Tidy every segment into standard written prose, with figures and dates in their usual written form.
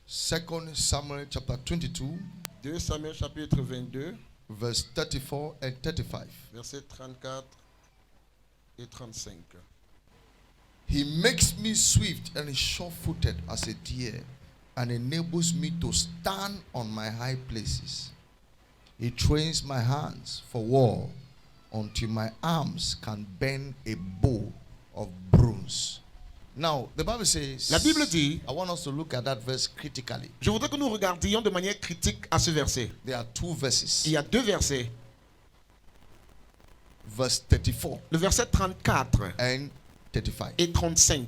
2 Samuel chapter 22, 2 Samuel chapitre 22, verse 34 and 35. versets 34 et 35. He makes me swift and sure-footed as a deer and enables me to stand on my high places. He trains my hands for war until my arms can bend a bow of bronze. Now, the Bible says, La Bible dit, I want us to look at that verse critically. je voudrais que nous regardions de manière critique à ce verset. There are two verses. Il y a deux versets. Verse 34 Le verset 34 and 35. et 35.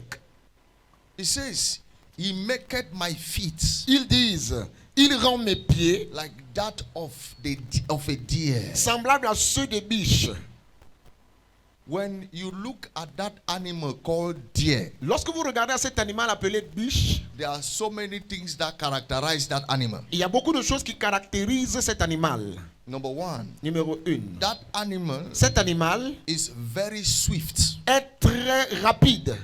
It says, He maketh my feet Ils disent, il rend mes pieds like that of a deer. semblables à ceux des biches. When you look at that animal called deer, Lorsque vous regardez cet animal appelé biche, there are so many things that characterize that animal. il y a beaucoup de choses qui caractérisent cet animal. Number one, Numéro 1. that animal Cet animal is very swift. est très rapide.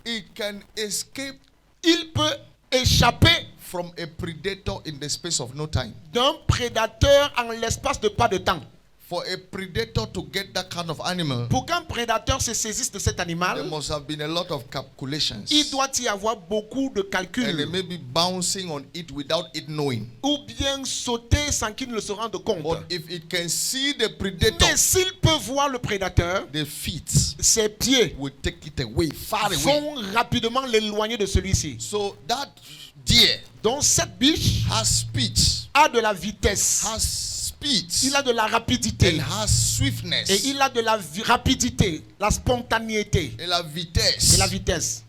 It can escape Il peut échapper from a predator in the space of no time. d'un prédateur en l'espace de pas de temps. For a predator to get that kind of animal, Pour qu'un prédateur se saisisse de cet there animal, must have been a lot of calculations. il doit y avoir beaucoup de And they calculs. may be bouncing on it without it knowing. Ou bien sauter sans qu'il ne se rende compte. But if it can see the predator, Mais s'il peut voir le prédateur, the feet ses pieds will take it away, far away. vont rapidement l'éloigner de celui-ci. So that deer Donc cette biche has speech, a de la vitesse, il a de la rapidité, and has swiftness, et il a de la rapidité, la spontanéité et la et vitesse. la vitesse.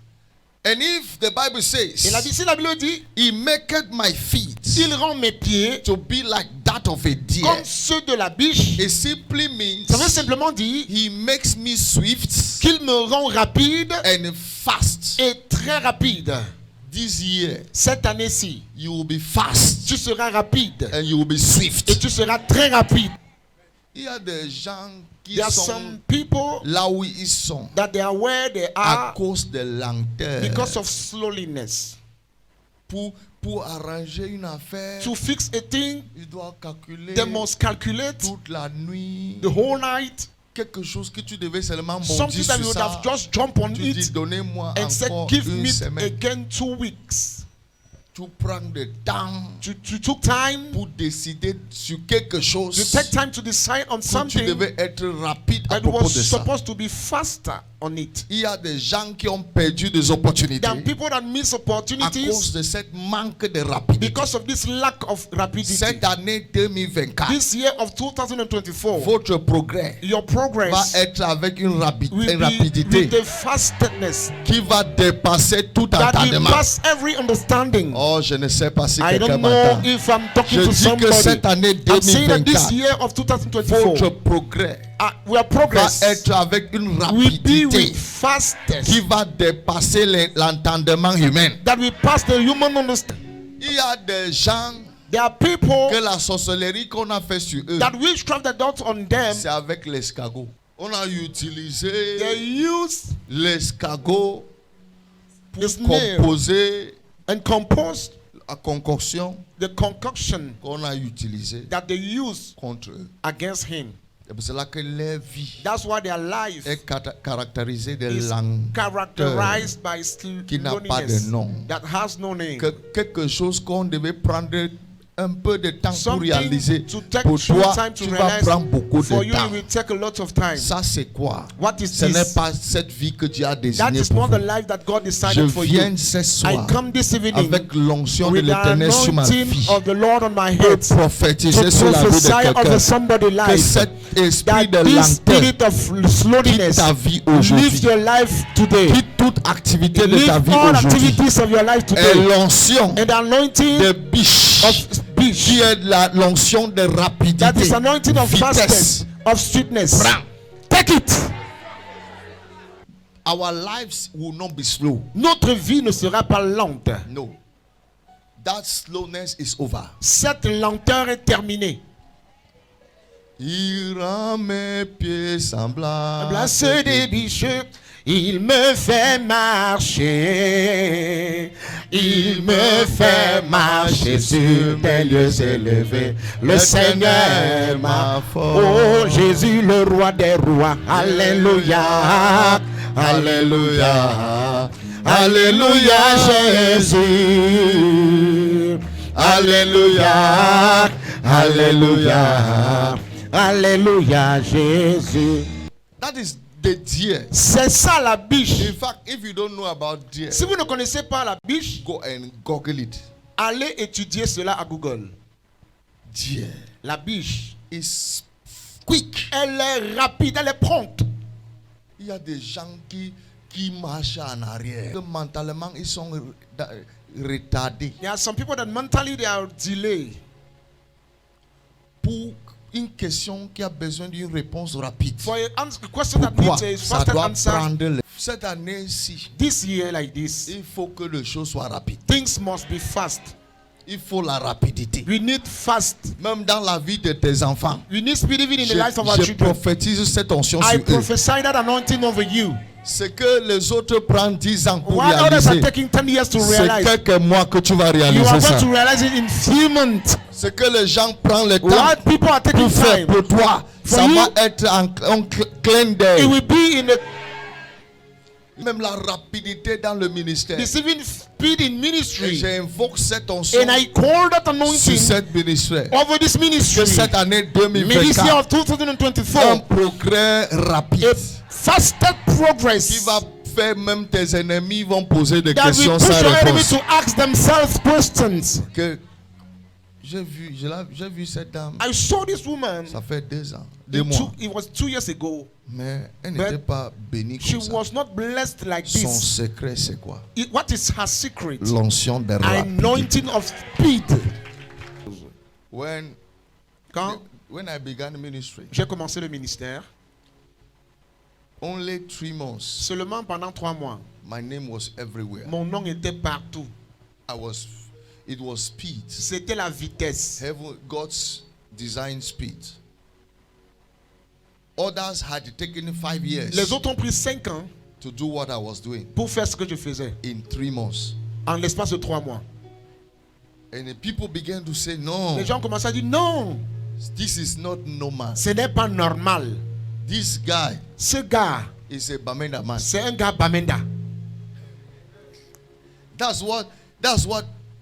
And if the Bible says, Si la Bible dit, He maketh my feet il rend mes pieds to be like that of a deer, comme ceux de la biche, it simply means ça veut simplement dire He makes me swift qu'il me rend rapide and fast. et très rapide. This year, Cette année-ci, you will be fast tu seras rapide and you will be swift. et tu seras très rapide. Il y a des gens qui There are sont some people là où ils sont that they are where they à are cause de lenteur. because of slowness. Pour arranger une affaire, To fix a thing, ils doivent calculer they must calculate toute la nuit. the whole night. Quelque chose que tu devais seulement bondir Something that sur you would ça. have just jumped on Tu dis, it donnez-moi and said, encore give une me semaine. again 2 weeks. Tu prends le temps You took time. pour décider sur quelque chose. You take time to decide on Que tu something devais être rapide à that propos was de ça. supposed to be faster on it. Il y a des gens qui ont perdu des opportunités There are people that miss à cause opportunities de cette manque de rapidité. because of this lack of rapidity. Cette année 2024, This year of 2024, votre progrès your va progress être avec une will be rapidité with a fastness qui va dépasser tout that will entendement. pass every understanding. Oh, je ne sais pas si I quelqu'un don't know m'entend. if I'm talking Je to dis que somebody. cette année I'm saying that this 2024, year of 2024, votre progrès our progress va être avec une will be rapidité with fastest qui va dépasser l'entendement humain. that will pass the human understanding. Il y a des gens There are people que la sorcellerie qu'on a fait sur eux, that witchcraft that done on them, c'est avec l'escargot. On a utilisé they use l'escargot the pour snail composer and compose la concoction the concoction qu'on a utilisée that they use contre eux. against him. C'est pour cela que leur vie That's why their life est caractérisée de is lenteur, characterized by qui n'a pas de slowness nom. that has no name. Que quelque chose qu'on devait prendre un peu de temps pour Something réaliser. to take Pour some toi, time to tu vas realize. prendre beaucoup For de you, temps. it will take a lot of time. Ça, c'est quoi? What is Ce n'est this? pas cette vie que Dieu a That désignée is pour not the vous. life that God Je decided for you. viens ce I soir come this evening avec l'onction de with the l'Éternel sur ma anointing vie of the Lord on my pour head to prophétiser sur la vie de prophesy over quelqu'un somebody's que life cet esprit that de this lenteur spirit of quitte slowness ta vie lives aujourd'hui, your life today. quitte toute activité de ta Live vie all aujourd'hui, activities of your life et today. l'onction And the anointing de biche of speech, qui est l'onction de rapidité, that is anointing of vitesse. fastness, of sweetness. Prends. Take it. Our lives will not be slow. Notre vie ne sera pas lente. No. That slowness is over. Cette lenteur est terminée. Il rend mes pieds semblables À ceux des biches, Il me fait marcher. Il me fait marcher sur des lieux élevés. Le Seigneur m'a force. Oh Jésus, le roi des rois. Alléluia. Alléluia. Alléluia Jésus. Alléluia. Alléluia. Alléluia Jésus. That is the deer. C'est ça la biche. In fact, if you don't know about deer, Si vous ne connaissez pas la biche, go and Google it. allez étudier cela à Google. Deer La biche, is quick. elle est rapide, elle est prompte. Il y a des gens qui marchent en arrière. Que mentalement, ils sont retardés. There are some people that mentally they are delayed. Pour une question qui a besoin d'une réponse rapide. For a question that Pourquoi? needs a Ça faster doit answer. prendre cette année-ci. This year like this, Il faut que les choses soient rapides. things must be fast. Il faut la rapidité. We need fast. Même dans la vie de tes enfants. We need speed even in the lives of our Je children. prophétise cette onction I sur eux. prophesy that anointing over you. Ce que les autres prennent 10 ans pour While others are réaliser, taking 10 years to c'est realize, quelques mois que tu vas you réaliser are ça. going to realize it in few months. Ce que les gens prennent le temps What people are taking pour faire time, pour toi, For ça you, va être en clin it d'œil. will be in a Même la rapidité dans le ministère. deceiving speed in Et ministry. j'invoque cette onction And I call that sur anointing cette ministère. over this Que ministry. cette année Ministry 2024, of un 2024. progrès rapide A faster qui progress va faire même tes ennemis vont poser des that will questions push sans your enemies réponse. to ask themselves questions. Que j'ai vu cette dame. I saw this woman. Ça fait 2 ans, 2 mois. It was 2 years ago. Mais elle But n'était pas bénie She comme ça. was not blessed like Son this. secret, c'est quoi? What is her secret? L'onction de rapidité. Anointing of speed. When I began ministry, J'ai commencé le ministère, only 3 months, seulement pendant 3 mois, my name was everywhere. mon nom était partout. It was speed. C'était la vitesse. God's design speed. Others had taken 5 years Les autres ont pris 5 ans to do what I was doing pour faire ce que je faisais in 3 months. en l'espace de 3 mois. And the people began to say, no, Les gens commençaient à dire non, this is not normal. ce n'est pas normal. This guy Ce gars, is a Bamenda man. c'est un gars Bamenda. That's what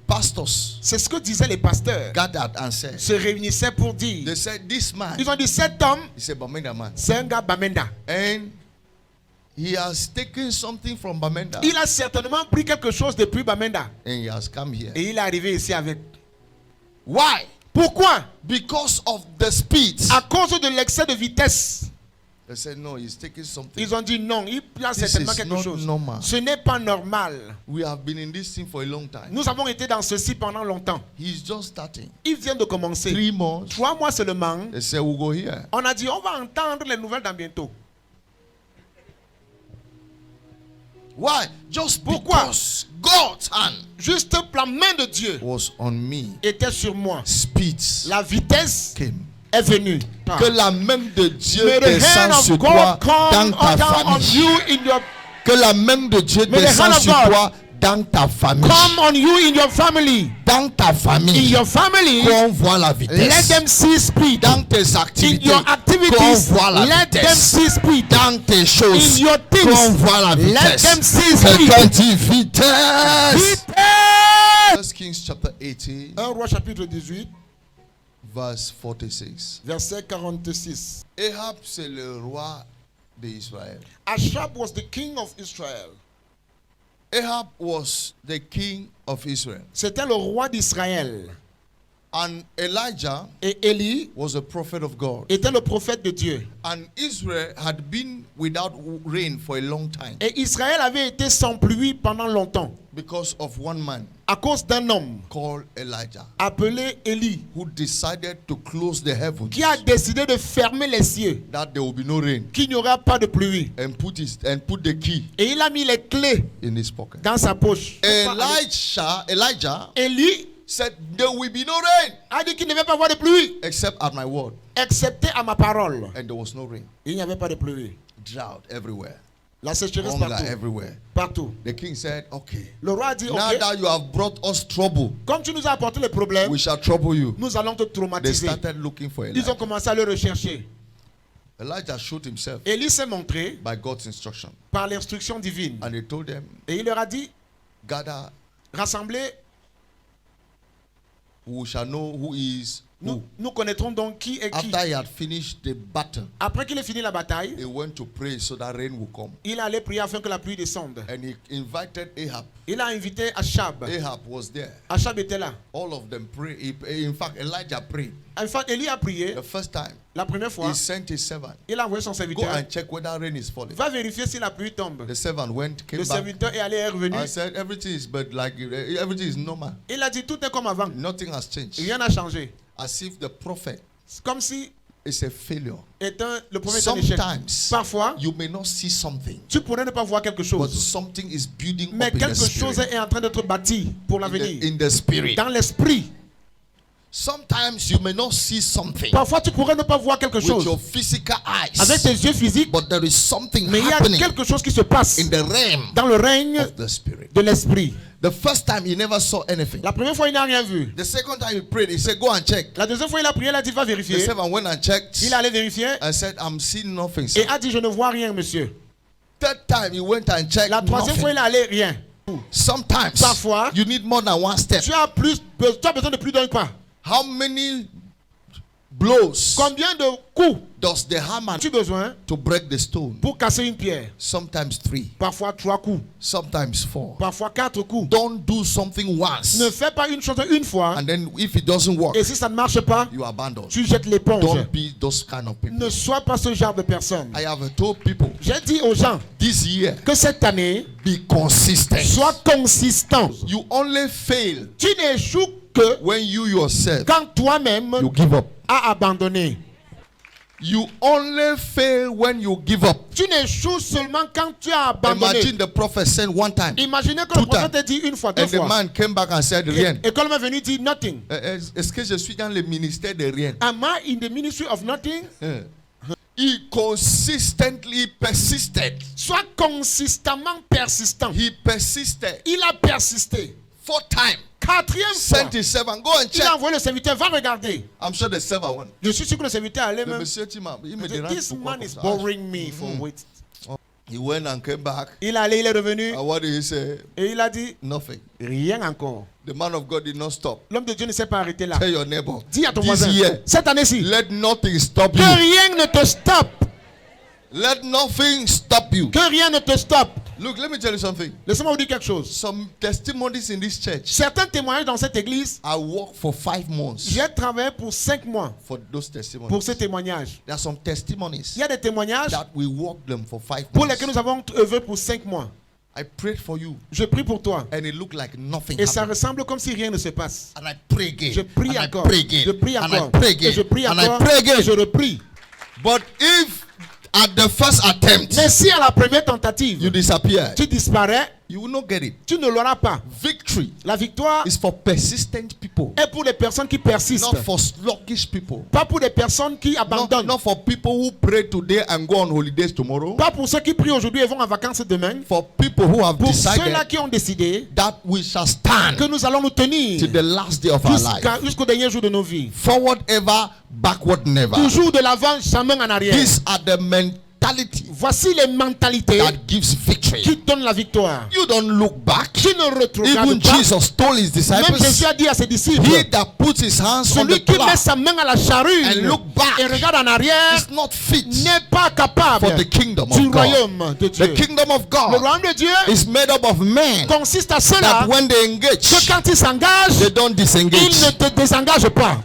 pastors C'est ce que disaient les pasteurs. gathered and said. Se réunissaient pour dire. They said, this man Ils ont dit cet homme, is a Bamenda man. c'est un gars Bamenda. And he has taken something from Bamenda Il a certainement pris quelque chose depuis Bamenda. and he has come here. Et il est arrivé ici avec. Why? Pourquoi? Because of the speed. À cause de l'excès de vitesse. They said, no, he's taking something. Ils ont dit non, il a This certainement is quelque not chose. normal. Ce n'est pas normal. We have been in this thing for a long time. Nous avons été dans ceci pendant longtemps. He's just starting. Il vient de commencer. 3 months. 3 mois seulement. They said, we'll go here. On a dit on va entendre les nouvelles dans bientôt. Why? Just Pourquoi? because God's hand Juste la main de Dieu was on me. était sur moi. Speeds La vitesse came. est venue. Que la main de Dieu May the hand descende of sur toi God come dans ta down on famille. you in your Que la main de Dieu May the descende hand of sur God toi dans ta famille. come on you in your family. Dans ta In famille. your family, Qu'on voit la let vitesse. them see speed. Dans tes In activités. your Qu'on activities, voit la let them vitesse. see speed. Dans tes choses. In your things, Qu'on voit la let vitesse. them see Quelqu'un speed. dit vitesse. Vitesse. 1 Kings chapter 18 1 Roi chapitre 18, verse 46. verset 46. Ahab c'est le roi d'Israël. Ashab was the king of Israel. Ahab was the king of Israel. C'était le roi d'Israël. And Elijah Et Élie was a prophet of God. était le prophète de Dieu. And Israel had been without rain for a long time Et Israël avait été sans pluie pendant longtemps because of one man à cause d'un homme called Elijah appelé Élie who decided to close the heavens qui a décidé de fermer les cieux, that there will be no rain qu'il n'y aura pas de pluie. and put the key Et il a mis les clés in his pocket. dans sa poche. Elijah Élie said there will be no rain a dit qu'il ne va pas avoir de pluie, except at my word, excepté à ma parole. and there was no rain. Il n'y avait pas de pluie. Drought everywhere. La sécheresse hunger partout. everywhere. Partout. The king said, okay, Le roi a dit, now ok, that you have brought us trouble, comme tu nous as apporté les problèmes, we shall trouble you. nous allons te They traumatiser. started looking for Ils ont Elijah. commencé à le rechercher. Elijah showed himself Élie s'est montré by God's instruction. par l'instruction divine. And he told them, Et il leur a dit, gather, rassemblez, we shall know who is who. nous connaîtrons donc qui est qui. After he had finished the battle, Après qu'il ait fini la bataille, he went to pray so that rain will come. il allait prier afin que la pluie descende. And he invited Ahab. Il a invité Achab. Ahab was there. Achab était là. All of them prayed. In fact, Elijah prayed. En fait, Élie a prié. The first time, La première fois, he sent his servant. il a envoyé son Go serviteur. and check whether rain is falling. Va vérifier si la pluie tombe. The servant came Le back serviteur est allé, est revenu. and said, everything is but like everything is normal. Il a dit tout est comme avant. Nothing has changed. Rien n'a changé. As if the prophet C'est comme si is a failure. le prophète est un échec. Sometimes Parfois, you may not see something, tu pourrais ne pas voir quelque but chose. something is building Mais up in the quelque chose spirit. est en train d'être bâti pour l'avenir. In the spirit. Dans l'esprit. Sometimes you may not see something Parfois, tu pourrais ne pas voir quelque with chose your physical avec eyes, tes yeux physiques, but there is something mais il y a happening quelque chose qui se passe in the realm dans le règne of the spirit. de l'esprit. The first time he never saw anything. La première fois, il n'a rien vu. The second time he prayed, he said, go and check. La deuxième fois, il a prié, il a dit, va The vérifier. servant went and checked Il allait vérifier and said, I'm seeing nothing, sir. et a dit, je ne vois rien, monsieur. Third time he went and checked. La troisième fois, Nothing. il allait rien. Sometimes Parfois, you need more than one step. Tu as besoin de plus d'un pas. How many blows Combien de coups does the hammer as-tu besoin to break the stone? pour casser une pierre? Sometimes 3, Parfois 3 coups, sometimes 4. parfois 4 coups. Don't do something once, Ne fais pas une chose une fois and then if it doesn't work, et si ça ne marche pas, you abandon. tu jettes l'éponge. Don't be those kind of people. Ne sois pas ce genre de personne. I have told people J'ai dit aux gens this year, que cette année, be consistent. sois consistant. You only fail Tu n'échoues que when you yourself quand toi-même you give up. as abandonné. You only fail when you give up. Tu n'échoues seulement quand tu as abandonné. Imagine the prophet said one time, Imaginez que Two le prophète times. t'a dit une fois, deux and the fois. man came back and said, rien. Et quand l'homme est venu, il dit nothing. Est-ce que je suis dans le ministère de rien? Am I in the ministry of nothing? He consistently persisted. Sois consistamment persistant. He persisted. Il a persisté. 4th time. 4e fois, Sent his servant. Go and il check. a envoyé le serviteur, va regarder. I'm sure the servant went. Je suis sûr que le serviteur allait Le même. monsieur Tima, il me dérange This pourquoi man comme is ça. boring me for wait. He went and came back. Il est allé, il est revenu And what did he say? et il a dit Nothing. rien encore. The man of God did not stop. L'homme de Dieu ne s'est pas arrêté là. Tell your neighbor. Dis à ton This voisin, year, cette année-ci, let nothing stop que you. rien ne te stoppe. Let nothing stop you. Que rien ne te stoppe. Look, let me tell you something. Laissez-moi vous dire quelque chose. Some testimonies in this church. Certains témoignages dans cette église, I worked for 5 months j'ai travaillé pour 5 mois for those testimonies. pour ces témoignages. There are some testimonies Il y a des témoignages that we worked them for 5 pour months. lesquels nous avons œuvré pour 5 mois. I prayed for you, Je prie pour toi. and it looked like nothing Et ça happened. ressemble comme si rien ne se passe. And I pray again. Je prie and encore. I pray again. Je prie and encore. I pray again. Et je prie and encore. I pray again. Et je reprie. But if at the first attempt Mais si à la première tentative, you disappear, tu disparais, you will not get it. tu ne l'auras pas. Victory La victoire is for persistent people, est pour les personnes qui persistent. not for sluggish people. Pas pour les personnes qui abandonnent. Not for people who pray today and go on holidays tomorrow. Pas pour ceux qui prient aujourd'hui et vont en vacances demain. For people who have Pour ceux-là decided qui ont décidé that we shall stand que nous allons nous tenir till the last day of our life. jusqu'au dernier jour de nos vies. Forward ever, backward never. Toujours de l'avant, jamais en arrière. These are the mentality Voici les mentalités that gives victory. qui donnent la victoire. You don't look back. Tu ne Even retrogardes pas. Jesus told his Même disciples, Jésus a dit à ses disciples, he that puts his hands on celui the qui plow met sa main à la charrue and look back et regarde en arrière is not fit n'est pas capable for the kingdom du of God. royaume de Dieu. The kingdom of Le God royaume de Dieu is made up of men consiste à that cela when they engage, que quand ils s'engagent, they don't ils disengage. ne te désengagent pas.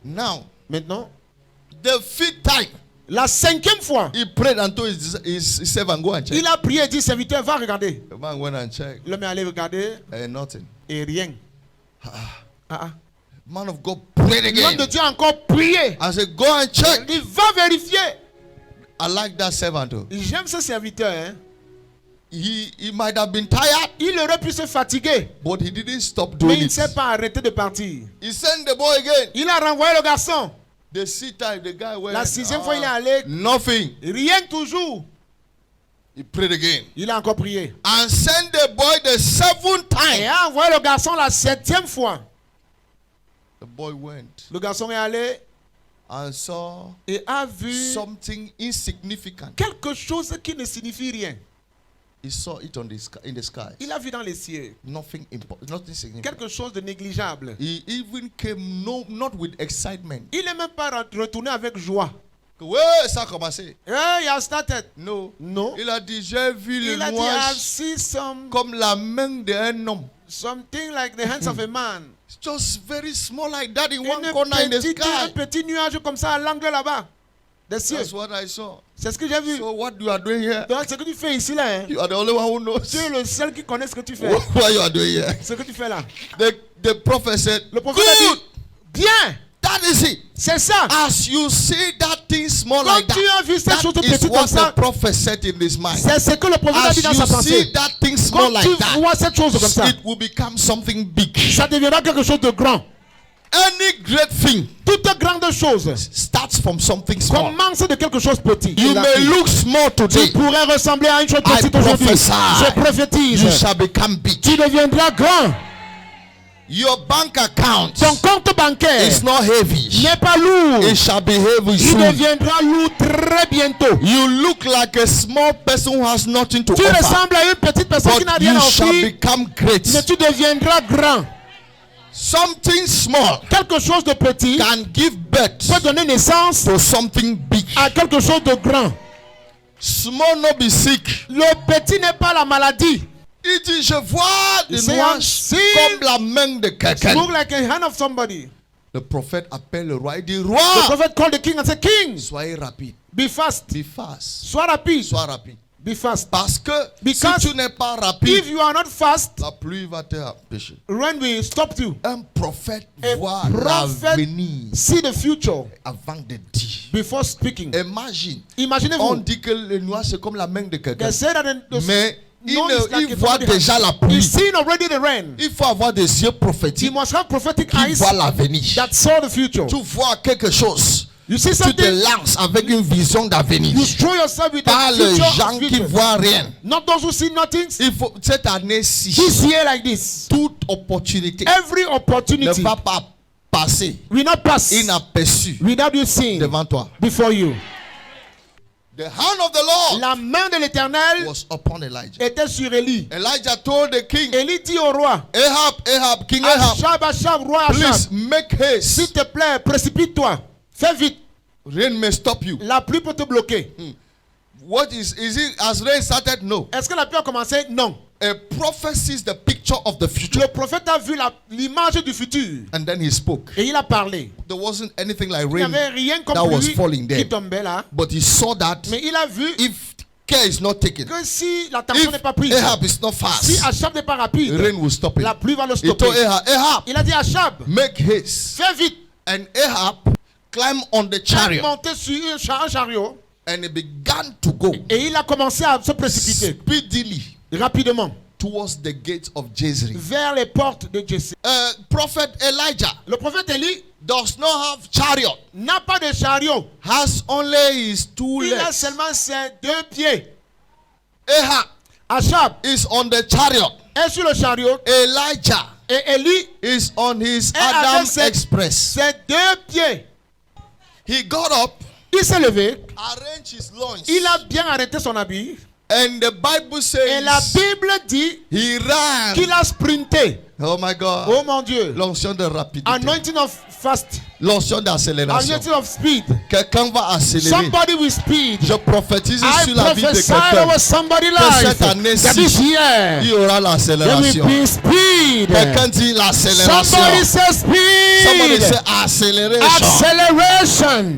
Now, Maintenant, the 5th time, la 5e fois, he prayed and told his servant, go and check. il a prié et dit, serviteur, va regarder. The man went and checked, L'homme est allé regarder and nothing. et rien. Ah. Man of God prayed L'homme de again. Dieu a encore prié. I said, go and check. Il va vérifier. I like that servant too. J'aime ce serviteur. Hein. He might have been tired, Il aurait pu se fatiguer, but he didn't stop mais doing il ne it. s'est pas arrêté de partir. He sent the boy again. Il a renvoyé le garçon. The sixth time, the guy went. La 6e fois, il est allé. Nothing. Rien toujours. He prayed again. Il a encore prié. And sent the boy the 7th Et time. a envoyé le garçon la 7e fois. The boy went Le garçon est allé and saw et a vu something insignificant. quelque chose qui ne signifie rien. He saw it on the sky, in the sky. Il a vu dans les cieux Nothing important, nothing significant. quelque chose de négligeable. He even came not with excitement. Il n'est même pas retourné avec joie. Ouais, ça a commencé. Hey, he has started. No. Non. Il a dit, j'ai vu le Il a dit, I've nuage seen comme la main d'un homme. something like the hands of a man. It's just very small like that in Un one corner in the sky. petit nuage comme ça à l'angle là-bas. Des cieux. That's what I saw. C'est ce que j'ai vu. So what you are doing here? Donc, ce que tu fais ici, là, hein, You are the only one who knows tu es le seul qui connaît ce que tu fais. what you are doing here. Ce que tu fais là. The prophet said, Le prophète a good, dit, bien, that is it. c'est ça. As you see that thing small Quand like tu that, as vu cette chose that is petite comme what ça, the prophet said in his mind. c'est ce que le prophète a As dit dans you sa pensée. see that thing small Quand tu like that, vois cette chose comme ça, it will become something big. ça deviendra quelque chose de grand. Any great thing Toute grande chose starts from something small. commence de quelque chose petit. You may look small today. Tu pourrais ressembler à une chose I petite aujourd'hui. prophesy. Je prophétise. You shall become big. Tu deviendras grand. Your bank account Ton compte bancaire is not heavy. n'est pas lourd. It shall be heavy Il soon. deviendra lourd très bientôt. You look like a small person who has nothing to Tu offer. ressembles à une petite personne qui n'a But rien you à shall offrir, become great. mais tu deviendras grand. Something small Quelque chose de petit can give birth peut donner naissance to something big. à quelque chose de grand. Small not be sick. Le petit n'est pas la maladie. Il dit, je vois le C'est nuage un signe. comme la main de It quelqu'un. look like a hand of somebody. Le prophète appelle le roi. Il dit, The roi, prophet called the king and said, King, soyez rapide. be fast. Be fast. Sois rapide. Sois rapide. Be fast. Parce que Because si tu n'es pas If rapide, you are not fast, la pluie va te empêcher. rain will stop you. Un prophète A voit prophet l'avenir see the future avant de dire. before speaking. Imagine, on Imaginez-vous. dit que le nuage c'est comme la main de quelqu'un. They say that the Mais snow is like il a voit somebody has- déjà la He's pluie. seen already the rain. Il faut avoir des yeux He prophétiques must have prophetic qui eyes voient l'avenir. that saw the future. Tu vois quelque chose, You see tu te something, lances avec une vision d'avenir. you show yourself with Pas a les future. gens qui future. voient rien. Not those who see nothing. Il faut cette année-ci, This year like this, toute opportunité every ne opportunity va pas passer will not pass inaperçue without you seeing devant toi. before you. The hand of the Lord La main de l'Éternel was upon Elijah. était sur Élie. Elijah told the king, Élie dit au roi, Ahab, King Ahab, Achab, Achab, roi please Achab, make haste. s'il te plaît, précipite-toi, fais vite, Rain may stop you. la pluie peut te bloquer. What is it? Has rain started? No. Est-ce que la pluie a commencé? Non. A prophet sees the picture of the future. Le prophète a vu l'image du futur And then he spoke. et il a parlé. There wasn't anything like Il n'y rain, avait rien comme that was pluie falling there. qui tombait là, but he saw that mais il a vu if care is not taken, que si l'attention n'est pas if prise, Ahab is not si fast, Achab n'est pas rapide, rain will stop la it. pluie va le He stopper. told Ahab, Il a dit à Achab, make haste. fais vite, And Ahab climbed on the il chariot monté sur un chariot and he began to go et il a commencé à se précipiter speedily rapidement towards the gate of Jezreel. vers les portes de Jessé. Prophet Elijah Le prophète Élie does not have chariot, n'a pas de chariot. has only his two Il a legs. seulement ses 2 pieds. Ahab Achab is on the chariot. est sur le chariot Elijah et Élie is on his Et avec Adam ses- Express. ses 2 pieds. He got up, Il s'est levé, arranged his loins, il a bien arrêté son habit and the Bible et la says Bible dit he ran. qu'il a sprinté. Oh my God. Oh mon Dieu. L'onction de rapidité. Anointing of fast. L'onction d'accélération. Anointing of speed. Quelqu'un va accélérer. Somebody with speed. Je prophétise I sur la vie de prophesy quelqu'un. over somebody's Que life cette année-ci, that this year il y aura there will l'accélération. be speed. Quelqu'un dit l'accélération. Somebody says Somebody speed. say accélération. Acceleration.